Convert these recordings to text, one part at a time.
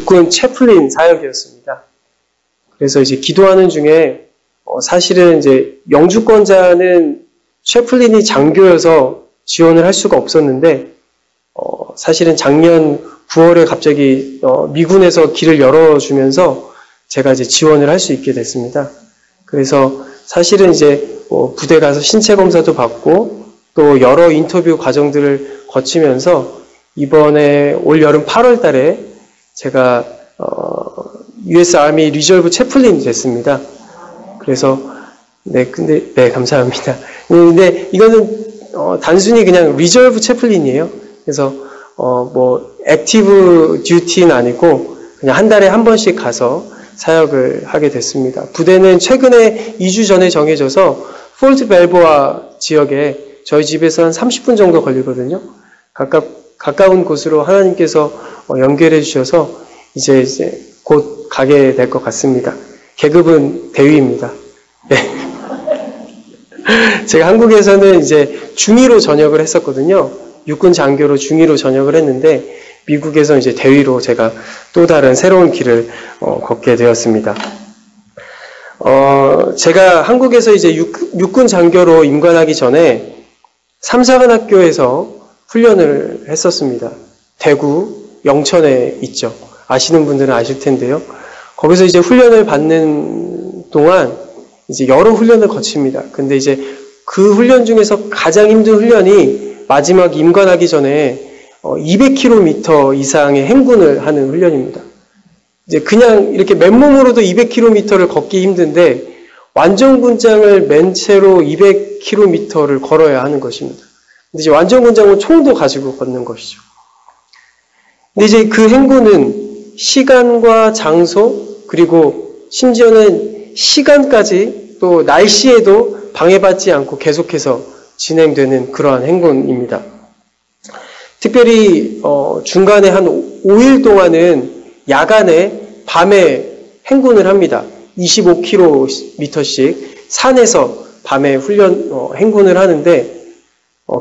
육군 채플린 사역이었습니다. 그래서 이제 기도하는 중에 사실은 이제 영주권자는 채플린이 장교여서 지원을 할 수가 없었는데 사실은 작년 9월에 갑자기 미군에서 길을 열어주면서 제가 이제 지원을 할 수 있게 됐습니다. 그래서 사실은 이제 부대 가서 신체 검사도 받고 또 여러 인터뷰 과정들을 거치면서 이번에 올 여름 8월 달에 제가 US 아미 리저브 채플린이 됐습니다. 그래서 네 감사합니다. 근데 이거는 단순히 그냥 리저브 채플린이에요. 그래서 뭐 액티브 듀티는 아니고 그냥 한 달에 한 번씩 가서 사역을 하게 됐습니다. 부대는 최근에 2주 전에 정해져서 폴트 벨보아 지역에 저희 집에서 한 30분 정도 걸리거든요. 가까운 곳으로 하나님께서 연결해 주셔서 이제 곧 가게 될 것 같습니다. 계급은 대위입니다. 네. 제가 한국에서는 이제 중위로 전역을 했었거든요. 육군 장교로 중위로 전역을 했는데 미국에서 이제 대위로 제가 또 다른 새로운 길을 걷게 되었습니다. 제가 한국에서 이제 육군 장교로 임관하기 전에 삼사관학교에서 훈련을 했었습니다. 대구 영천에 있죠. 아시는 분들은 아실 텐데요. 거기서 이제 훈련을 받는 동안 이제 여러 훈련을 거칩니다. 근데 이제 그 훈련 중에서 가장 힘든 훈련이 마지막 임관하기 전에 200km 이상의 행군을 하는 훈련입니다. 이제 그냥 이렇게 맨몸으로도 200km를 걷기 힘든데 완전군장을 맨 채로 200km를 걸어야 하는 것입니다. 근데 이제 완전군장은 총도 가지고 걷는 것이죠. 근데 이제 그 행군은 시간과 장소 그리고 심지어는 시간까지 또 날씨에도 방해받지 않고 계속해서 진행되는 그러한 행군입니다. 특별히 중간에 한 5일 동안은 야간에 밤에 행군을 합니다. 25km씩 산에서 밤에 행군을 하는데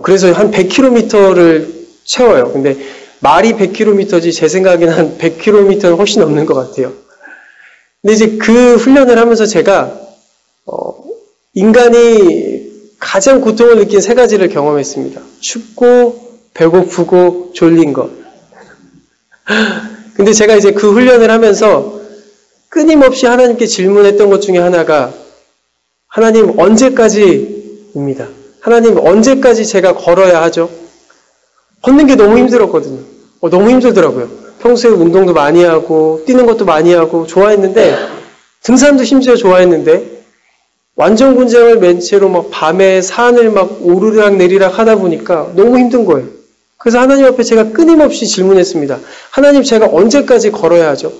그래서 한 100km를 채워요. 근데 말이 100km지 제 생각에는 한 100km는 훨씬 넘는 것 같아요. 근데 이제 그 훈련을 하면서 제가 인간이 가장 고통을 느낀 세 가지를 경험했습니다. 춥고 배고프고 졸린 것. 근데 제가 이제 그 훈련을 하면서 끊임없이 하나님께 질문했던 것 중에 하나가 하나님 언제까지입니다. 하나님 언제까지 제가 걸어야 하죠? 걷는 게 너무 힘들었거든요. 너무 힘들더라고요. 평소에 운동도 많이 하고 뛰는 것도 많이 하고 좋아했는데 등산도 심지어 좋아했는데 완전군장을 맨 채로 막 밤에 산을 막 오르락 내리락 하다 보니까 너무 힘든 거예요. 그래서 하나님 앞에 제가 끊임없이 질문했습니다. 하나님 제가 언제까지 걸어야 하죠?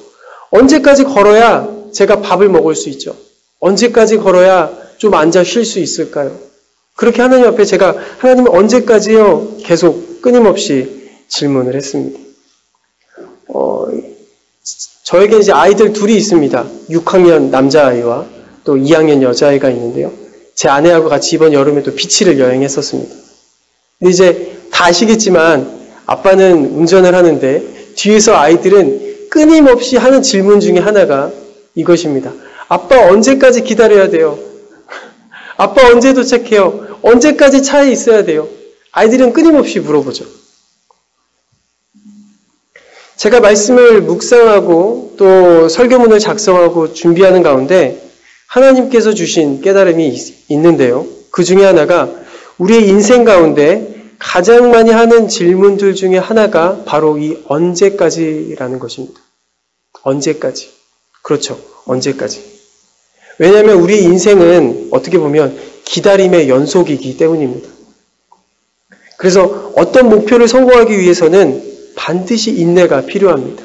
언제까지 걸어야 제가 밥을 먹을 수 있죠? 언제까지 걸어야 좀 앉아 쉴 수 있을까요? 그렇게 하나님 앞에 제가 하나님 언제까지요? 계속 끊임없이 질문을 했습니다. 저에게 이제 아이들 둘이 있습니다. 6학년 남자아이와 또 2학년 여자아이가 있는데요. 제 아내하고 같이 이번 여름에 또 비치를 여행했었습니다. 근데 이제 다 아시겠지만 아빠는 운전을 하는데 뒤에서 아이들은 끊임없이 하는 질문 중에 하나가 이것입니다. 아빠 언제까지 기다려야 돼요? 아빠 언제 도착해요? 언제까지 차에 있어야 돼요? 아이들은 끊임없이 물어보죠. 제가 말씀을 묵상하고 또 설교문을 작성하고 준비하는 가운데 하나님께서 주신 깨달음이 있는데요. 그 중에 하나가 우리의 인생 가운데 가장 많이 하는 질문들 중에 하나가 바로 이 언제까지라는 것입니다. 언제까지. 그렇죠. 언제까지. 왜냐하면 우리의 인생은 어떻게 보면 기다림의 연속이기 때문입니다. 그래서 어떤 목표를 성공하기 위해서는 반드시 인내가 필요합니다.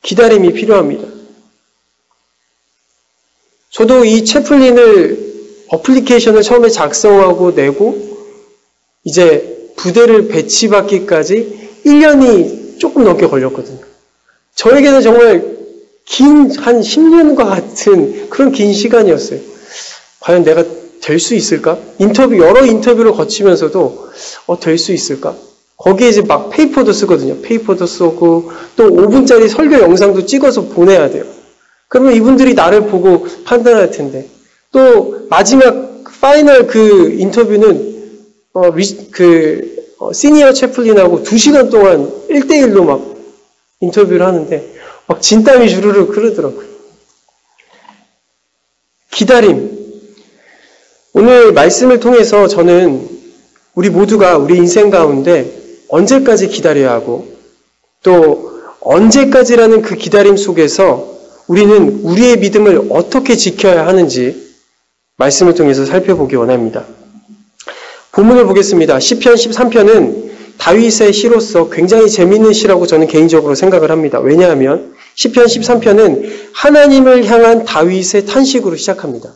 기다림이 필요합니다. 저도 이 채플린을 어플리케이션을 처음에 작성하고 내고 이제 부대를 배치받기까지 1년이 조금 넘게 걸렸거든요. 저에게는 정말 한 10년과 같은 그런 긴 시간이었어요. 과연 내가 될 수 있을까? 여러 인터뷰를 거치면서도 될 수 있을까? 거기에 이제 막 페이퍼도 쓰거든요. 페이퍼도 쓰고 또 5분짜리 설교 영상도 찍어서 보내야 돼요. 그러면 이분들이 나를 보고 판단할 텐데 또 마지막 파이널 그 인터뷰는 시니어 채플린하고 2시간 동안 1대1로 막 인터뷰를 하는데 막 진땀이 주르르 흐르더라고요. 기다림. 오늘 말씀을 통해서 저는 우리 모두가 우리 인생 가운데 언제까지 기다려야 하고 또 언제까지라는 그 기다림 속에서 우리는 우리의 믿음을 어떻게 지켜야 하는지 말씀을 통해서 살펴보기 원합니다. 본문을 보겠습니다. 시편 13편은 다윗의 시로서 굉장히 재미있는 시라고 저는 개인적으로 생각을 합니다. 왜냐하면 시편 13편은 하나님을 향한 다윗의 탄식으로 시작합니다.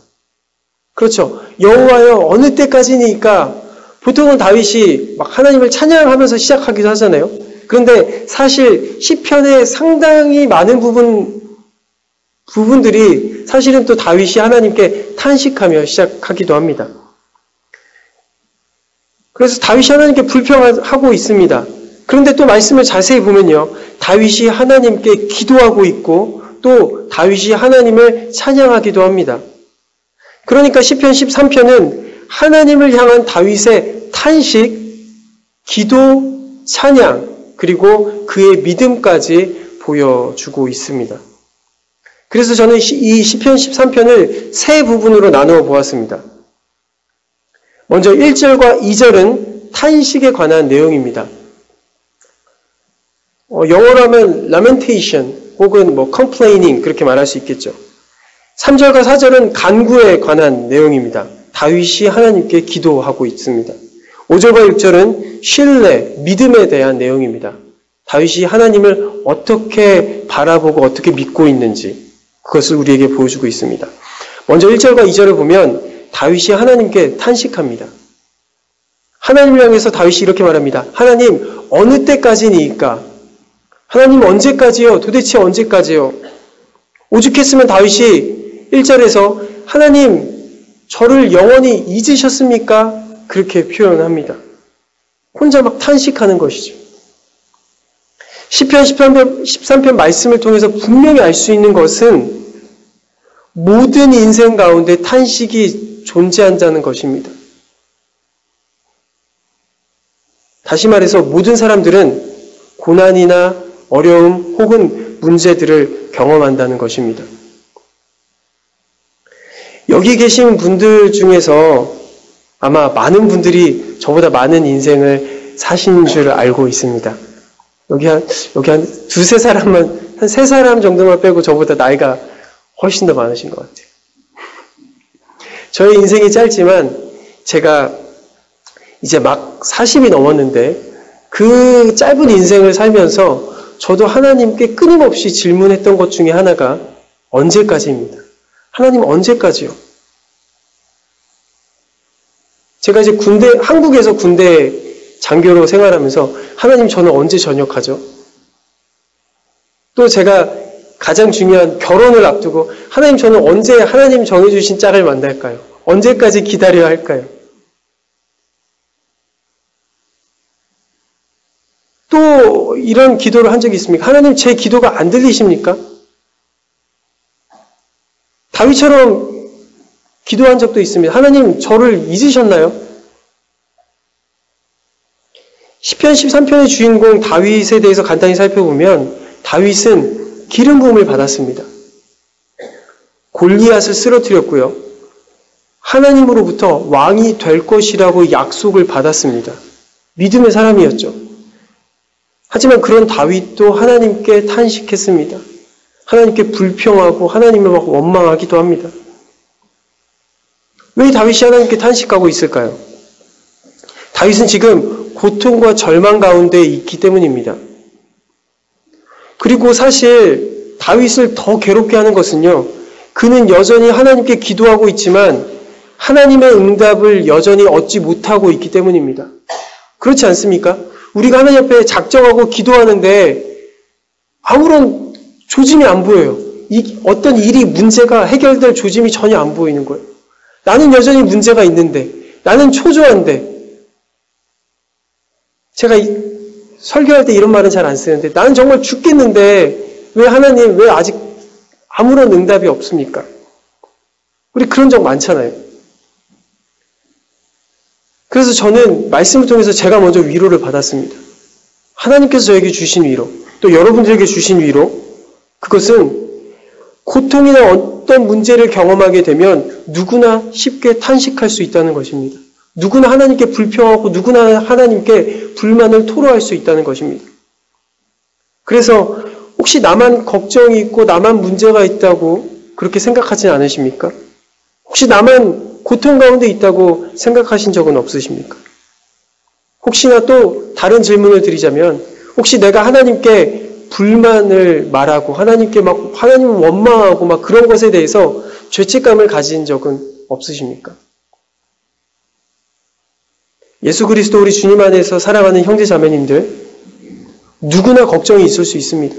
그렇죠. 여호와여 어느 때까지니까 보통은 다윗이 막 하나님을 찬양하면서 시작하기도 하잖아요. 그런데 사실 시편의 상당히 많은 부분들이 사실은 또 다윗이 하나님께 탄식하며 시작하기도 합니다. 그래서 다윗이 하나님께 불평하고 있습니다. 그런데 또 말씀을 자세히 보면요. 다윗이 하나님께 기도하고 있고 또 다윗이 하나님을 찬양하기도 합니다. 그러니까 시편 13편은 하나님을 향한 다윗의 탄식, 기도, 찬양, 그리고 그의 믿음까지 보여주고 있습니다. 그래서 저는 이 시편 13편을 세 부분으로 나누어 보았습니다. 먼저 1절과 2절은 탄식에 관한 내용입니다. 영어로 하면 lamentation 혹은 complaining 그렇게 말할 수 있겠죠. 3절과 4절은 간구에 관한 내용입니다. 다윗이 하나님께 기도하고 있습니다. 5절과 6절은 신뢰, 믿음에 대한 내용입니다. 다윗이 하나님을 어떻게 바라보고 어떻게 믿고 있는지 그것을 우리에게 보여주고 있습니다. 먼저 1절과 2절을 보면 다윗이 하나님께 탄식합니다. 하나님을 향해서 다윗이 이렇게 말합니다. 하나님 어느 때까지니까? 하나님 언제까지요? 도대체 언제까지요? 오죽했으면 다윗이 1절에서 하나님 저를 영원히 잊으셨습니까? 그렇게 표현합니다. 혼자 막 탄식하는 것이죠. 시편 13편 말씀을 통해서 분명히 알 수 있는 것은 모든 인생 가운데 탄식이 존재한다는 것입니다. 다시 말해서 모든 사람들은 고난이나 어려움 혹은 문제들을 경험한다는 것입니다. 여기 계신 분들 중에서 아마 많은 분들이 저보다 많은 인생을 사신 줄 알고 있습니다. 여기 한 두세 사람만, 한 세 사람 정도만 빼고 저보다 나이가 훨씬 더 많으신 것 같아요. 저의 인생이 짧지만 제가 이제 막 40이 넘었는데 그 짧은 인생을 살면서 저도 하나님께 끊임없이 질문했던 것 중에 하나가 언제까지입니다. 하나님 언제까지요? 제가 이제 한국에서 군대 장교로 생활하면서 하나님 저는 언제 전역하죠? 또 제가 가장 중요한 결혼을 앞두고 하나님 저는 언제 하나님 정해주신 짝을 만날까요? 언제까지 기다려야 할까요? 또 이런 기도를 한 적이 있습니까? 하나님 제 기도가 안 들리십니까? 다윗처럼 기도한 적도 있습니다. 하나님 저를 잊으셨나요? 시편 13편의 주인공 다윗에 대해서 간단히 살펴보면 다윗은 기름 부음을 받았습니다. 골리앗을 쓰러뜨렸고요. 하나님으로부터 왕이 될 것이라고 약속을 받았습니다. 믿음의 사람이었죠. 하지만 그런 다윗도 하나님께 탄식했습니다. 하나님께 불평하고 하나님을 막 원망하기도 합니다. 왜 다윗이 하나님께 탄식하고 있을까요? 다윗은 지금 고통과 절망 가운데 있기 때문입니다. 그리고 사실 다윗을 더 괴롭게 하는 것은요. 그는 여전히 하나님께 기도하고 있지만 하나님의 응답을 여전히 얻지 못하고 있기 때문입니다. 그렇지 않습니까? 우리가 하나님 앞에 작정하고 기도하는데 아무런 조짐이 안 보여요. 어떤 일이 문제가 해결될 조짐이 전혀 안 보이는 거예요. 나는 여전히 문제가 있는데, 나는 초조한데, 제가 설교할 때 이런 말은 잘 안 쓰는데 나는 정말 죽겠는데 왜 하나님 왜 아직 아무런 응답이 없습니까? 우리 그런 적 많잖아요. 그래서 저는 말씀을 통해서 제가 먼저 위로를 받았습니다. 하나님께서 저에게 주신 위로, 또 여러분들에게 주신 위로, 그것은 고통이나 어떤 문제를 경험하게 되면 누구나 쉽게 탄식할 수 있다는 것입니다. 누구나 하나님께 불평하고 누구나 하나님께 불만을 토로할 수 있다는 것입니다. 그래서 혹시 나만 걱정이 있고 나만 문제가 있다고 그렇게 생각하지 않으십니까? 혹시 나만 고통 가운데 있다고 생각하신 적은 없으십니까? 혹시나 또 다른 질문을 드리자면 혹시 내가 하나님께 불만을 말하고 하나님께 막 하나님을 원망하고 막 그런 것에 대해서 죄책감을 가진 적은 없으십니까? 예수 그리스도 우리 주님 안에서 살아가는 형제 자매님들 누구나 걱정이 있을 수 있습니다.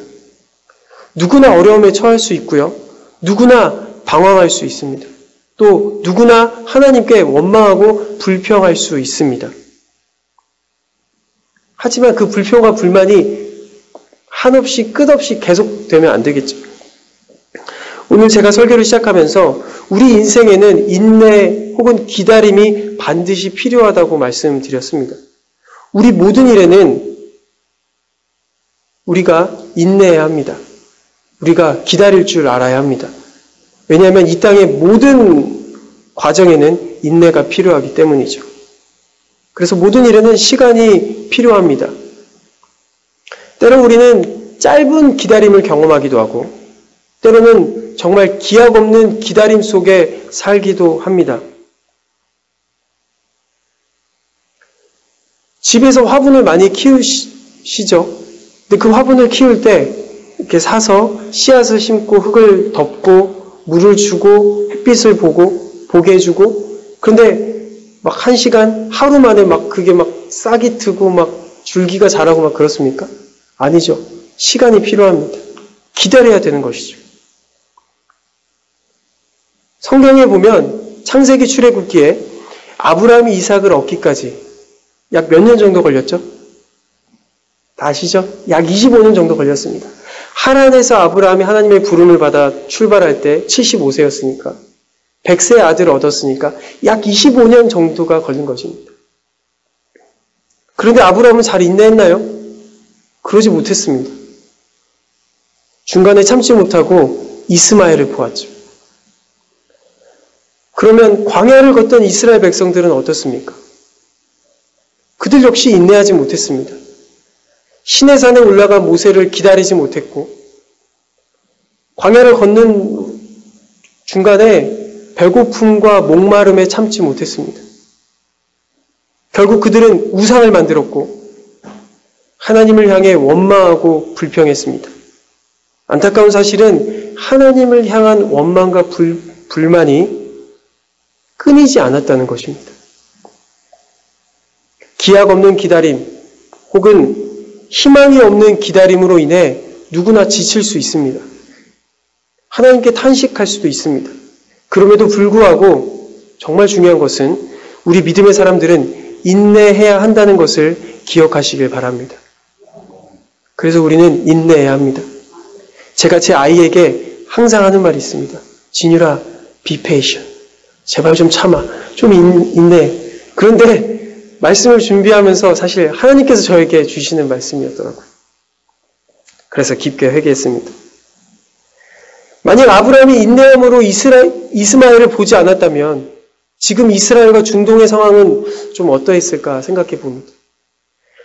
누구나 어려움에 처할 수 있고요. 누구나 방황할 수 있습니다. 또 누구나 하나님께 원망하고 불평할 수 있습니다. 하지만 그 불평과 불만이 한없이 끝없이 계속되면 안 되겠죠. 오늘 제가 설교를 시작하면서 우리 인생에는 인내 혹은 기다림이 반드시 필요하다고 말씀드렸습니다. 우리 모든 일에는 우리가 인내해야 합니다. 우리가 기다릴 줄 알아야 합니다. 왜냐하면 이 땅의 모든 과정에는 인내가 필요하기 때문이죠. 그래서 모든 일에는 시간이 필요합니다. 때로 우리는 짧은 기다림을 경험하기도 하고 때로는 정말 기약 없는 기다림 속에 살기도 합니다. 집에서 화분을 많이 키우시죠? 근데 그 화분을 키울 때 이렇게 사서 씨앗을 심고 흙을 덮고 물을 주고 햇빛을 보게 해주고 그런데 막 1시간 하루 만에 막 그게 막 싹이 트고 막 줄기가 자라고 막 그렇습니까? 아니죠. 시간이 필요합니다. 기다려야 되는 것이죠. 성경에 보면 창세기 출애굽기에 아브라함이 이삭을 얻기까지 약 몇 년 정도 걸렸죠? 다 아시죠? 약 25년 정도 걸렸습니다. 하란에서 아브라함이 하나님의 부름을 받아 출발할 때 75세였으니까 100세 아들을 얻었으니까 약 25년 정도가 걸린 것입니다. 그런데 아브라함은 잘 인내했나요? 그러지 못했습니다. 중간에 참지 못하고 이스마엘을 보았죠. 그러면 광야를 걷던 이스라엘 백성들은 어떻습니까? 그들 역시 인내하지 못했습니다. 시내산에 올라가 모세를 기다리지 못했고 광야를 걷는 중간에 배고픔과 목마름에 참지 못했습니다. 결국 그들은 우상을 만들었고 하나님을 향해 원망하고 불평했습니다. 안타까운 사실은 하나님을 향한 원망과 불만이 끊이지 않았다는 것입니다. 기약 없는 기다림 혹은 희망이 없는 기다림으로 인해 누구나 지칠 수 있습니다. 하나님께 탄식할 수도 있습니다. 그럼에도 불구하고 정말 중요한 것은 우리 믿음의 사람들은 인내해야 한다는 것을 기억하시길 바랍니다. 그래서 우리는 인내해야 합니다. 제가 제 아이에게 항상 하는 말이 있습니다. 진유라, be patient. 제발 좀 참아. 좀 인내해. 그런데 말씀을 준비하면서 사실 하나님께서 저에게 주시는 말씀이었더라고요. 그래서 깊게 회개했습니다. 만약 아브라함이 인내함으로 이스마엘을 보지 않았다면 지금 이스라엘과 중동의 상황은 좀 어떠했을까 생각해 봅니다.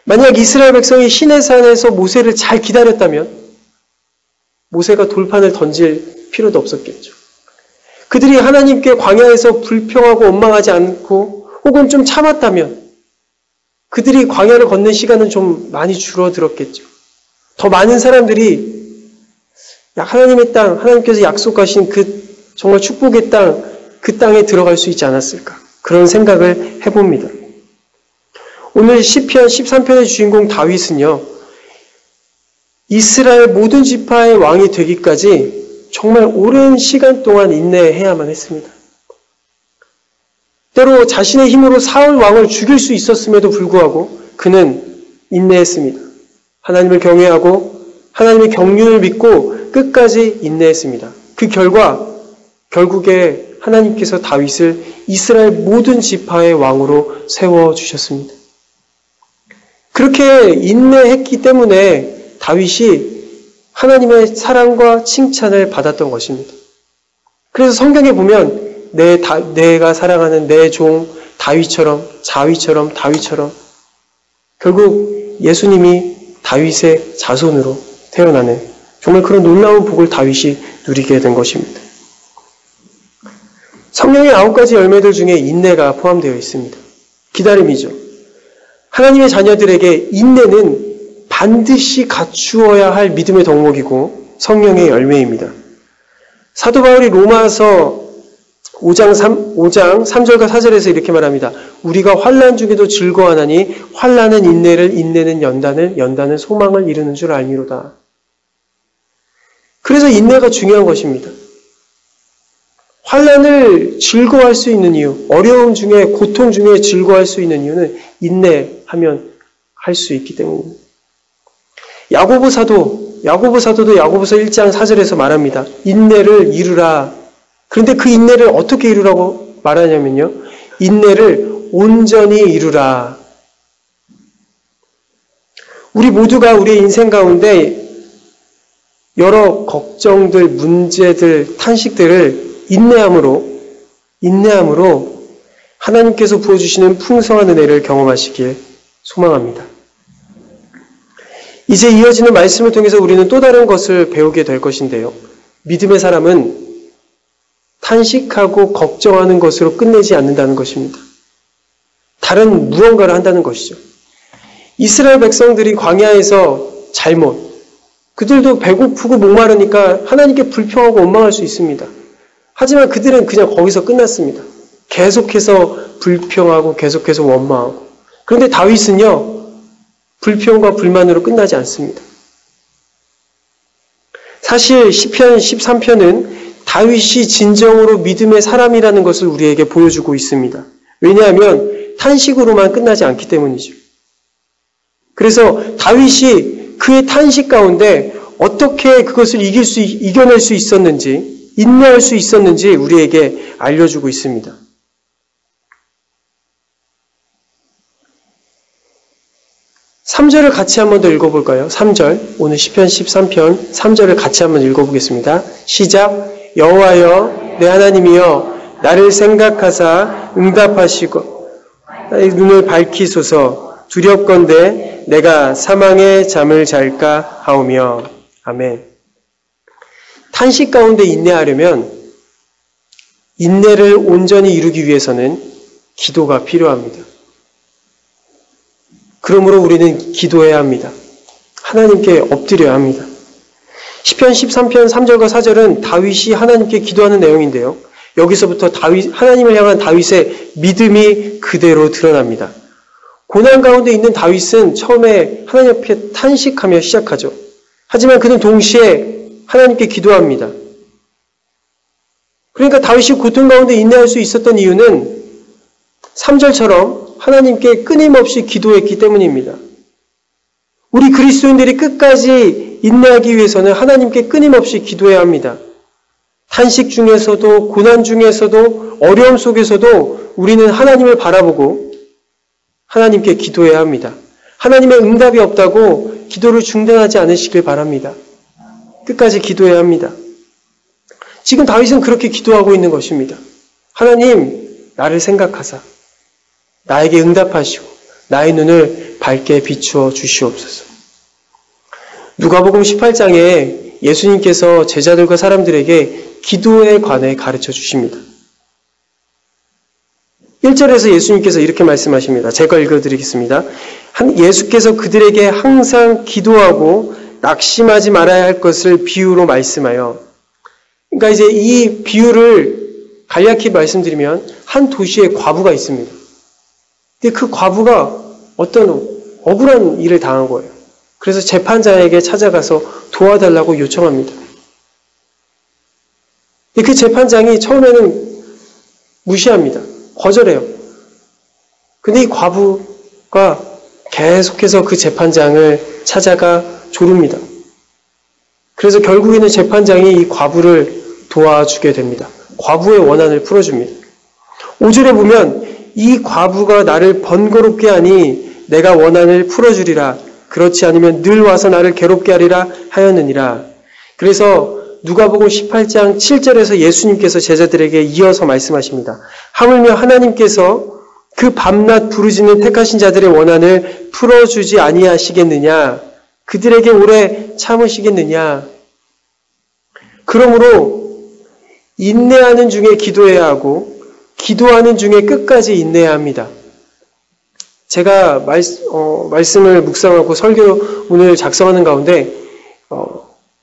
만약 이스라엘 백성이 시내산에서 모세를 잘 기다렸다면 모세가 돌판을 던질 필요도 없었겠죠. 그들이 하나님께 광야에서 불평하고 원망하지 않고 혹은 좀 참았다면 그들이 광야를 걷는 시간은 좀 많이 줄어들었겠죠. 더 많은 사람들이 하나님의 땅, 하나님께서 약속하신 그 정말 축복의 땅, 그 땅에 들어갈 수 있지 않았을까. 그런 생각을 해봅니다. 오늘 시편 13편의 주인공 다윗은요. 이스라엘 모든 지파의 왕이 되기까지 정말 오랜 시간 동안 인내해야만 했습니다. 때로 자신의 힘으로 사울 왕을 죽일 수 있었음에도 불구하고 그는 인내했습니다. 하나님을 경외하고 하나님의 경륜을 믿고 끝까지 인내했습니다. 그 결과 결국에 하나님께서 다윗을 이스라엘 모든 지파의 왕으로 세워주셨습니다. 그렇게 인내했기 때문에 다윗이 하나님의 사랑과 칭찬을 받았던 것입니다. 그래서 성경에 보면 내가 사랑하는 내 종 다윗처럼 다윗처럼 결국 예수님이 다윗의 자손으로 태어나는 정말 그런 놀라운 복을 다윗이 누리게 된 것입니다. 성령의 9가지 열매들 중에 인내가 포함되어 있습니다. 기다림이죠. 하나님의 자녀들에게 인내는 반드시 갖추어야 할 믿음의 덕목이고 성령의 열매입니다. 사도 바울이 로마서 5장 3절과 4절에서 이렇게 말합니다. 우리가 환난 중에도 즐거워하나니 환난은 인내를, 인내는 연단을, 연단은 소망을 이루는 줄 알미로다. 그래서 인내가 중요한 것입니다. 환난을 즐거워할 수 있는 이유, 어려움 중에, 고통 중에 즐거워할 수 있는 이유는 인내하면 할 수 있기 때문입니다. 야고보 사도도 야고보서 1장 4절에서 말합니다. 인내를 이루라. 그런데 그 인내를 어떻게 이루라고 말하냐면요. 인내를 온전히 이루라. 우리 모두가 우리의 인생 가운데 여러 걱정들, 문제들, 탄식들을 인내함으로 하나님께서 부어주시는 풍성한 은혜를 경험하시길 소망합니다. 이제 이어지는 말씀을 통해서 우리는 또 다른 것을 배우게 될 것인데요. 믿음의 사람은 탄식하고 걱정하는 것으로 끝내지 않는다는 것입니다. 다른 무언가를 한다는 것이죠. 이스라엘 백성들이 광야에서 그들도 배고프고 목마르니까 하나님께 불평하고 원망할 수 있습니다. 하지만 그들은 그냥 거기서 끝났습니다. 계속해서 불평하고 계속해서 원망하고. 그런데 다윗은요. 불평과 불만으로 끝나지 않습니다. 사실 시편 13편은 다윗이 진정으로 믿음의 사람이라는 것을 우리에게 보여주고 있습니다. 왜냐하면 탄식으로만 끝나지 않기 때문이죠. 그래서 다윗이 그의 탄식 가운데 어떻게 그것을 이겨낼 수 있었는지, 인내할 수 있었는지 우리에게 알려주고 있습니다. 3절을 같이 한 번 더 읽어볼까요? 3절, 오늘 시편 13편 3절을 같이 한번 읽어보겠습니다. 시작. 여호와여 내 하나님이여 나를 생각하사 응답하시고 나의 눈을 밝히소서. 두렵건대 내가 사망의 잠을 잘까 하오며. 아멘. 탄식 가운데 인내하려면 인내를 온전히 이루기 위해서는 기도가 필요합니다. 그러므로 우리는 기도해야 합니다. 하나님께 엎드려야 합니다. 시편 13편 3절과 4절은 다윗이 하나님께 기도하는 내용인데요. 여기서부터 하나님을 향한 다윗의 믿음이 그대로 드러납니다. 고난 가운데 있는 다윗은 처음에 하나님 앞에 탄식하며 시작하죠. 하지만 그는 동시에 하나님께 기도합니다. 그러니까 다윗이 고통 가운데 인내할 수 있었던 이유는 3절처럼 하나님께 끊임없이 기도했기 때문입니다. 우리 그리스도인들이 끝까지 인내하기 위해서는 하나님께 끊임없이 기도해야 합니다. 탄식 중에서도 고난 중에서도 어려움 속에서도 우리는 하나님을 바라보고 하나님께 기도해야 합니다. 하나님의 응답이 없다고 기도를 중단하지 않으시길 바랍니다. 끝까지 기도해야 합니다. 지금 다윗은 그렇게 기도하고 있는 것입니다. 하나님, 나를 생각하사 나에게 응답하시고 나의 눈을 밝게 비추어 주시옵소서. 누가복음 18장에 예수님께서 제자들과 사람들에게 기도에 관해 가르쳐 주십니다. 1절에서 예수님께서 이렇게 말씀하십니다. 제가 읽어드리겠습니다. 예수께서 그들에게 항상 기도하고 낙심하지 말아야 할 것을 비유로 말씀하여. 그러니까 이제 이 비유를 간략히 말씀드리면 한 도시에 과부가 있습니다. 근데 그 과부가 어떤 억울한 일을 당한 거예요. 그래서 재판장에게 찾아가서 도와달라고 요청합니다. 근데 그 재판장이 처음에는 무시합니다. 거절해요. 근데 이 과부가 계속해서 그 재판장을 찾아가 조릅니다. 그래서 결국에는 재판장이 이 과부를 도와주게 됩니다. 과부의 원한을 풀어줍니다. 5절에 보면 이 과부가 나를 번거롭게 하니 내가 원한을 풀어주리라. 그렇지 않으면 늘 와서 나를 괴롭게 하리라 하였느니라. 그래서 누가복음 18장 7절에서 예수님께서 제자들에게 이어서 말씀하십니다. 하물며 하나님께서 그 밤낮 부르짖는 택하신 자들의 원한을 풀어주지 아니하시겠느냐? 그들에게 오래 참으시겠느냐? 그러므로 인내하는 중에 기도해야 하고 기도하는 중에 끝까지 인내해야 합니다. 제가 말씀을 묵상하고 설교 오늘 작성하는 가운데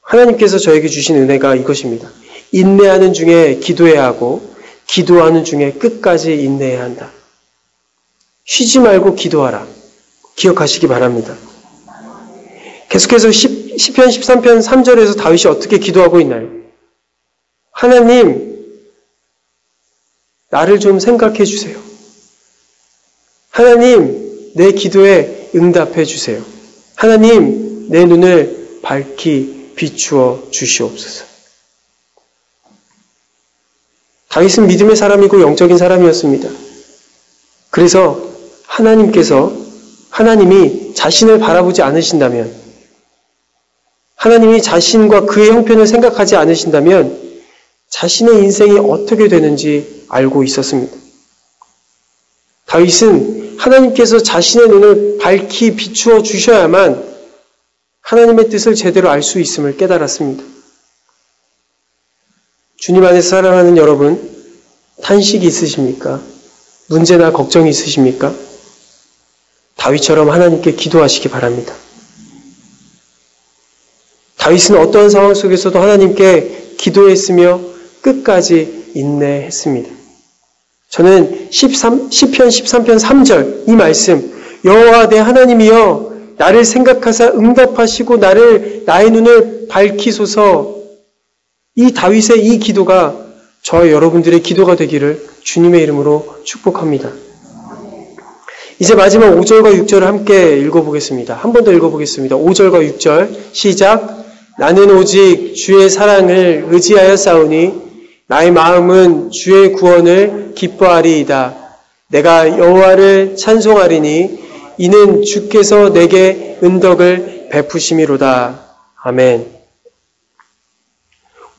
하나님께서 저에게 주신 은혜가 이것입니다. 인내하는 중에 기도해야 하고 기도하는 중에 끝까지 인내해야 한다. 쉬지 말고 기도하라. 기억하시기 바랍니다. 계속해서 시편 13편 3절에서 다윗이 어떻게 기도하고 있나요? 하나님, 나를 좀 생각해 주세요. 하나님, 내 기도에 응답해 주세요. 하나님, 내 눈을 밝히 비추어 주시옵소서. 다윗은 믿음의 사람이고 영적인 사람이었습니다. 그래서 하나님이 자신을 바라보지 않으신다면, 하나님이 자신과 그의 형편을 생각하지 않으신다면 자신의 인생이 어떻게 되는지 알고 있었습니다. 다윗은 하나님께서 자신의 눈을 밝히 비추어 주셔야만 하나님의 뜻을 제대로 알 수 있음을 깨달았습니다. 주님 안에서 사랑하는 여러분, 탄식이 있으십니까? 문제나 걱정이 있으십니까? 다윗처럼 하나님께 기도하시기 바랍니다. 다윗은 어떠한 상황 속에서도 하나님께 기도했으며 끝까지 인내했습니다. 저는 시편 13편 3절 이 말씀, 여호와 내 하나님이여 나를 생각하사 응답하시고 나의 눈을 밝히소서, 이 다윗의 이 기도가 저와 여러분들의 기도가 되기를 주님의 이름으로 축복합니다. 이제 마지막 5절과 6절을 함께 읽어보겠습니다. 한 번 더 읽어보겠습니다. 5절과 6절 시작. 나는 오직 주의 사랑을 의지하여 싸우니 나의 마음은 주의 구원을 기뻐하리이다. 내가 여호와를 찬송하리니 이는 주께서 내게 은덕을 베푸심이로다. 아멘.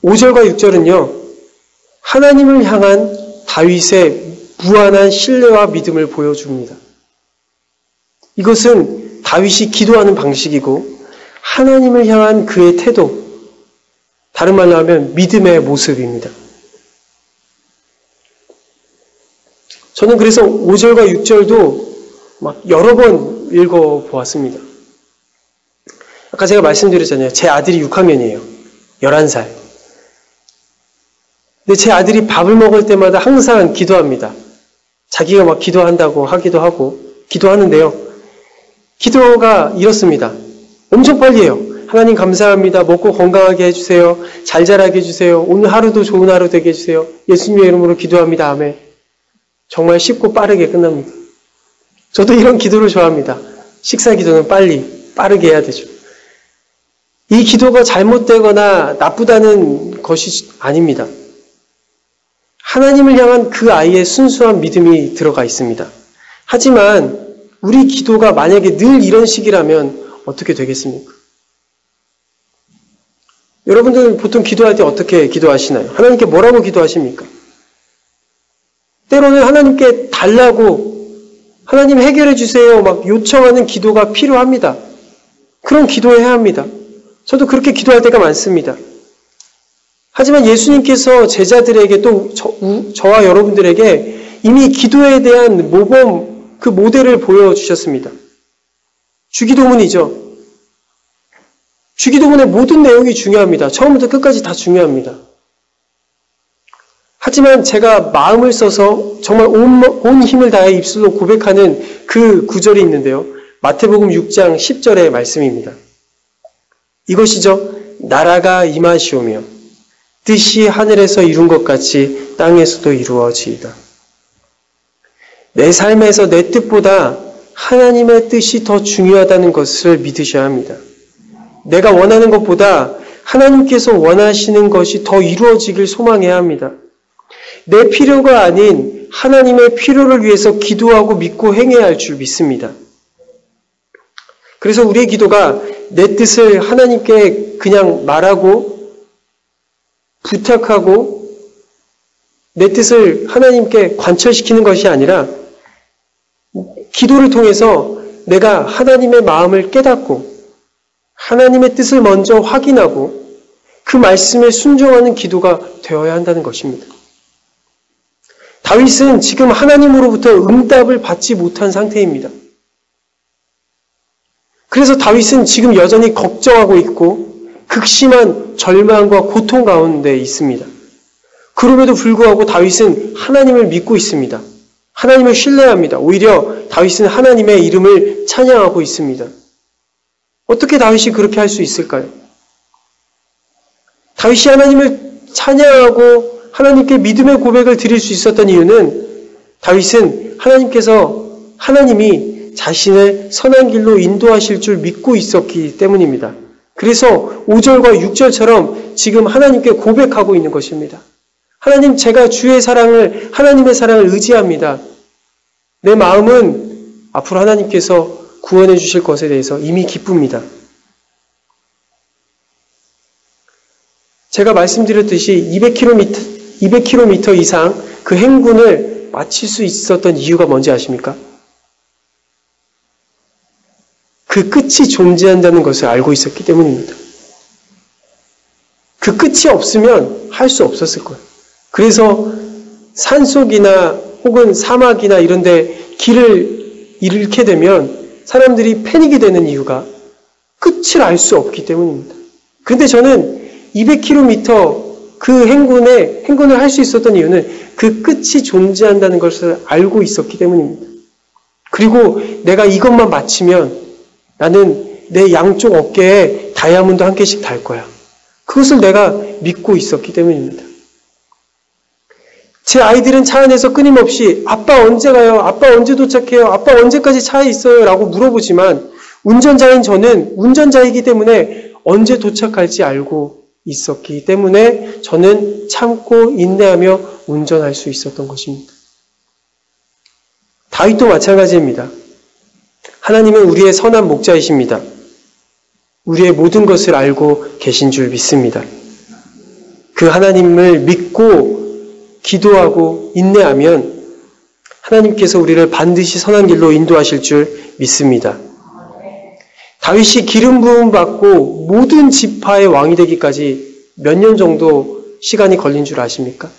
5절과 6절은요, 하나님을 향한 다윗의 무한한 신뢰와 믿음을 보여줍니다. 이것은 다윗이 기도하는 방식이고 하나님을 향한 그의 태도, 다른 말로 하면 믿음의 모습입니다. 저는 그래서 5절과 6절도 막 여러 번 읽어보았습니다. 아까 제가 말씀드렸잖아요. 제 아들이 6학년이에요. 11살. 근데 제 아들이 밥을 먹을 때마다 항상 기도합니다. 자기가 막 기도한다고 하기도 하고 기도하는데요. 기도가 이렇습니다. 엄청 빨리 해요. 하나님 감사합니다. 먹고 건강하게 해주세요. 잘 자라게 해주세요. 오늘 하루도 좋은 하루 되게 해주세요. 예수님의 이름으로 기도합니다. 아멘. 정말 쉽고 빠르게 끝납니다. 저도 이런 기도를 좋아합니다. 식사 기도는 빠르게 해야 되죠. 이 기도가 잘못되거나 나쁘다는 것이 아닙니다. 하나님을 향한 그 아이의 순수한 믿음이 들어가 있습니다. 하지만 우리 기도가 만약에 늘 이런 식이라면 어떻게 되겠습니까? 여러분들 보통 기도할 때 어떻게 기도하시나요? 하나님께 뭐라고 기도하십니까? 때로는 하나님께 달라고, 하나님 해결해 주세요 막 요청하는 기도가 필요합니다. 그런 기도해야 합니다. 저도 그렇게 기도할 때가 많습니다. 하지만 예수님께서 제자들에게 또 저와 여러분들에게 이미 기도에 대한 모범, 그 모델을 보여주셨습니다. 주기도문이죠. 주기도문의 모든 내용이 중요합니다. 처음부터 끝까지 다 중요합니다. 하지만 제가 마음을 써서 정말 온 힘을 다해 입술로 고백하는 그 구절이 있는데요. 마태복음 6장 10절의 말씀입니다. 이것이죠. 나라가 임하시오며 뜻이 하늘에서 이룬 것 같이 땅에서도 이루어지이다. 내 삶에서 내 뜻보다 하나님의 뜻이 더 중요하다는 것을 믿으셔야 합니다. 내가 원하는 것보다 하나님께서 원하시는 것이 더 이루어지길 소망해야 합니다. 내 필요가 아닌 하나님의 필요를 위해서 기도하고 믿고 행해야 할 줄 믿습니다. 그래서 우리의 기도가 내 뜻을 하나님께 그냥 말하고 부탁하고 내 뜻을 하나님께 관철시키는 것이 아니라 기도를 통해서 내가 하나님의 마음을 깨닫고 하나님의 뜻을 먼저 확인하고 그 말씀에 순종하는 기도가 되어야 한다는 것입니다. 다윗은 지금 하나님으로부터 응답을 받지 못한 상태입니다. 그래서 다윗은 지금 여전히 걱정하고 있고 극심한 절망과 고통 가운데 있습니다. 그럼에도 불구하고 다윗은 하나님을 믿고 있습니다. 하나님을 신뢰합니다. 오히려 다윗은 하나님의 이름을 찬양하고 있습니다. 어떻게 다윗이 그렇게 할 수 있을까요? 다윗이 하나님을 찬양하고 하나님께 믿음의 고백을 드릴 수 있었던 이유는 다윗은 하나님이 자신을 선한 길로 인도하실 줄 믿고 있었기 때문입니다. 그래서 5절과 6절처럼 지금 하나님께 고백하고 있는 것입니다. 하나님, 제가 하나님의 사랑을 의지합니다. 내 마음은 앞으로 하나님께서 구원해 주실 것에 대해서 이미 기쁩니다. 제가 말씀드렸듯이 200km 이상 그 행군을 마칠 수 있었던 이유가 뭔지 아십니까? 그 끝이 존재한다는 것을 알고 있었기 때문입니다. 그 끝이 없으면 할 수 없었을 거예요. 그래서 산속이나 혹은 사막이나 이런 데 길을 잃게 되면 사람들이 패닉이 되는 이유가 끝을 알 수 없기 때문입니다. 그런데 저는 200km 그 행군을 할 수 있었던 이유는 그 끝이 존재한다는 것을 알고 있었기 때문입니다. 그리고 내가 이것만 마치면 나는 내 양쪽 어깨에 다이아몬드 한 개씩 달 거야. 그것을 내가 믿고 있었기 때문입니다. 제 아이들은 차 안에서 끊임없이 아빠 언제 가요? 아빠 언제 도착해요? 아빠 언제까지 차에 있어요? 라고 물어보지만 운전자인 저는 운전자이기 때문에 언제 도착할지 알고 있었기 때문에 저는 참고 인내하며 운전할 수 있었던 것입니다. 다윗도 마찬가지입니다. 하나님은 우리의 선한 목자이십니다. 우리의 모든 것을 알고 계신 줄 믿습니다. 그 하나님을 믿고 기도하고 인내하면 하나님께서 우리를 반드시 선한 길로 인도하실 줄 믿습니다. 다윗이 기름 부음 받고 모든 지파의 왕이 되기까지 몇 년 정도 시간이 걸린 줄 아십니까?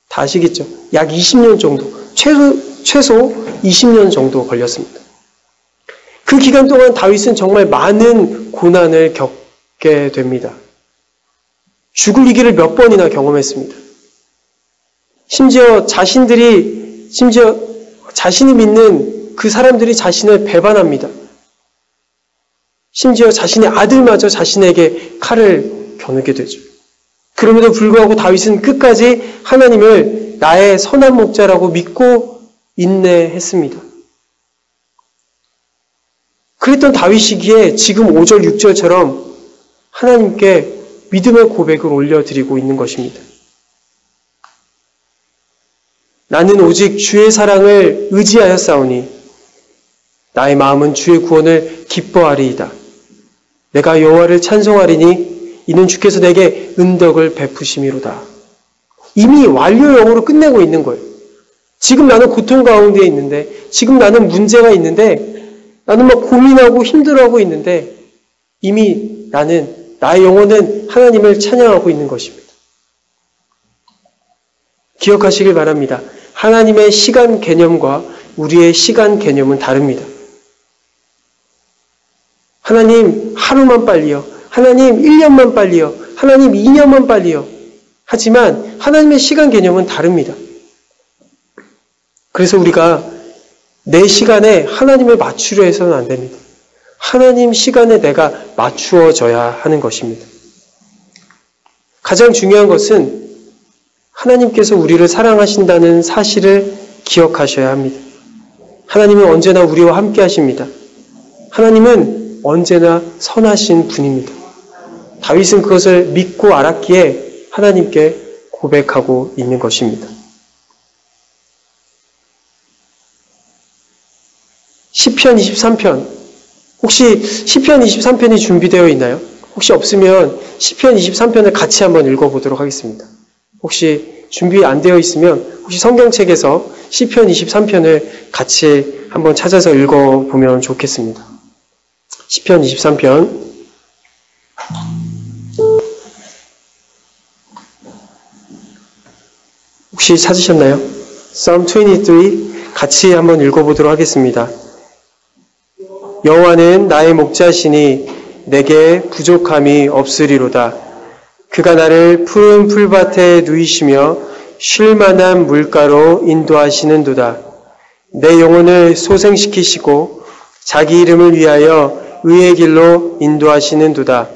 다 아시겠죠? 약 20년 정도, 최소 20년 정도 걸렸습니다. 그 기간 동안 다윗은 정말 많은 고난을 겪게 됩니다. 죽을 위기를 몇 번이나 경험했습니다. 심지어 자신이 믿는 그 사람들이 자신을 배반합니다. 심지어 자신의 아들마저 자신에게 칼을 겨누게 되죠. 그럼에도 불구하고 다윗은 끝까지 하나님을 나의 선한 목자라고 믿고 인내했습니다. 그랬던 다윗이기에 지금 5절, 6절처럼 하나님께 믿음의 고백을 올려드리고 있는 것입니다. 나는 오직 주의 사랑을 의지하였사오니 나의 마음은 주의 구원을 기뻐하리이다. 내가 여호와를 찬송하리니 이는 주께서 내게 은덕을 베푸심이로다. 이미 완료형으로 끝내고 있는 거예요. 지금 나는 고통 가운데 있는데, 지금 나는 문제가 있는데, 나는 막 고민하고 힘들어하고 있는데 이미 나의 영혼은 하나님을 찬양하고 있는 것입니다. 기억하시길 바랍니다. 하나님의 시간 개념과 우리의 시간 개념은 다릅니다. 하나님 하루만 빨리요. 하나님 1년만 빨리요. 하나님 2년만 빨리요. 하지만 하나님의 시간 개념은 다릅니다. 그래서 우리가 내 시간에 하나님을 맞추려 해서는 안 됩니다. 하나님 시간에 내가 맞추어져야 하는 것입니다. 가장 중요한 것은 하나님께서 우리를 사랑하신다는 사실을 기억하셔야 합니다. 하나님은 언제나 우리와 함께 하십니다. 하나님은 언제나 선하신 분입니다. 다윗은 그것을 믿고 알았기에 하나님께 고백하고 있는 것입니다. 시편 23편, 혹시 시편 23편이 준비되어 있나요? 혹시 없으면 시편 23편을 같이 한번 읽어보도록 하겠습니다. 혹시 준비 안 되어 있으면 혹시 성경책에서 시편 23편을 같이 한번 찾아서 읽어보면 좋겠습니다. 시편 23편 혹시 찾으셨나요? Psalm 23 같이 한번 읽어보도록 하겠습니다. 여호와는 나의 목자시니 내게 부족함이 없으리로다. 그가 나를 푸른 풀밭에 누이시며 쉴 만한 물가로 인도하시는도다. 내 영혼을 소생시키시고 자기 이름을 위하여 의의 길로 인도하시는도다.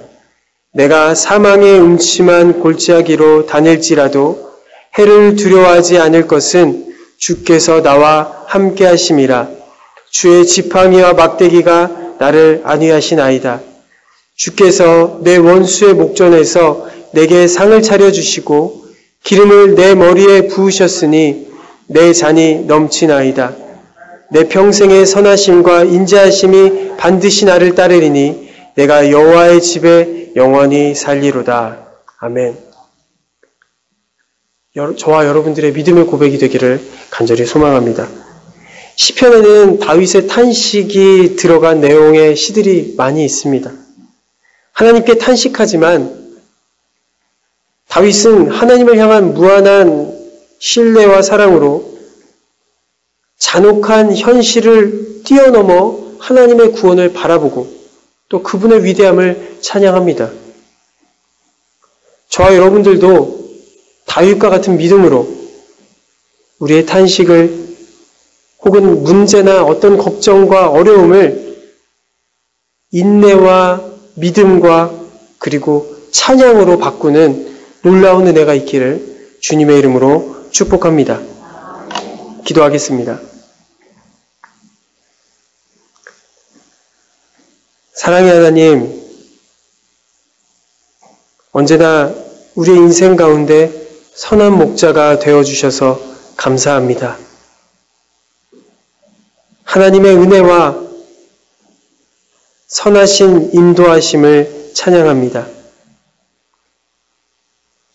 내가 사망의 음침한 골짜기로 다닐지라도 해를 두려워하지 않을 것은 주께서 나와 함께 하심이라. 주의 지팡이와 막대기가 나를 안위하시나이다. 주께서 내 원수의 목전에서 내게 상을 차려주시고 기름을 내 머리에 부으셨으니 내 잔이 넘치나이다. 내 평생의 선하심과 인자하심이 반드시 나를 따르리니 내가 여호와의 집에 영원히 살리로다. 아멘. 저와 여러분들의 믿음의 고백이 되기를 간절히 소망합니다. 시편에는 다윗의 탄식이 들어간 내용의 시들이 많이 있습니다. 하나님께 탄식하지만 다윗은 하나님을 향한 무한한 신뢰와 사랑으로 잔혹한 현실을 뛰어넘어 하나님의 구원을 바라보고 또 그분의 위대함을 찬양합니다. 저와 여러분들도 다윗과 같은 믿음으로 우리의 탄식을 혹은 문제나 어떤 걱정과 어려움을 인내와 믿음과 그리고 찬양으로 바꾸는 놀라운 은혜가 있기를 주님의 이름으로 축복합니다. 기도하겠습니다. 사랑의 하나님, 언제나 우리의 인생 가운데 선한 목자가 되어주셔서 감사합니다. 하나님의 은혜와 선하신 인도하심을 찬양합니다.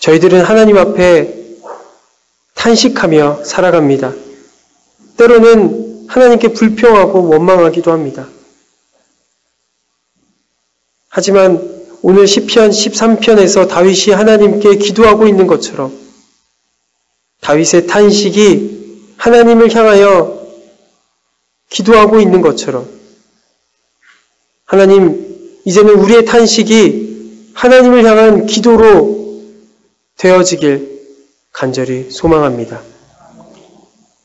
저희들은 하나님 앞에 탄식하며 살아갑니다. 때로는 하나님께 불평하고 원망하기도 합니다. 하지만 오늘 시편 13편에서 다윗이 하나님께 기도하고 있는 것처럼 다윗의 탄식이 하나님을 향하여 기도하고 있는 것처럼 하나님, 이제는 우리의 탄식이 하나님을 향한 기도로 되어지길 간절히 소망합니다.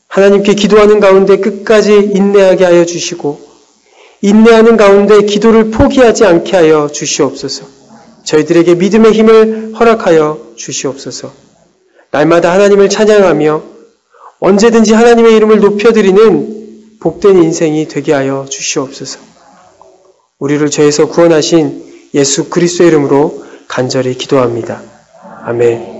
하나님께 기도하는 가운데 끝까지 인내하게 하여 주시고 인내하는 가운데 기도를 포기하지 않게 하여 주시옵소서. 저희들에게 믿음의 힘을 허락하여 주시옵소서. 날마다 하나님을 찬양하며 언제든지 하나님의 이름을 높여드리는 복된 인생이 되게 하여 주시옵소서. 우리를 죄에서 구원하신 예수 그리스도의 이름으로 간절히 기도합니다. 아멘.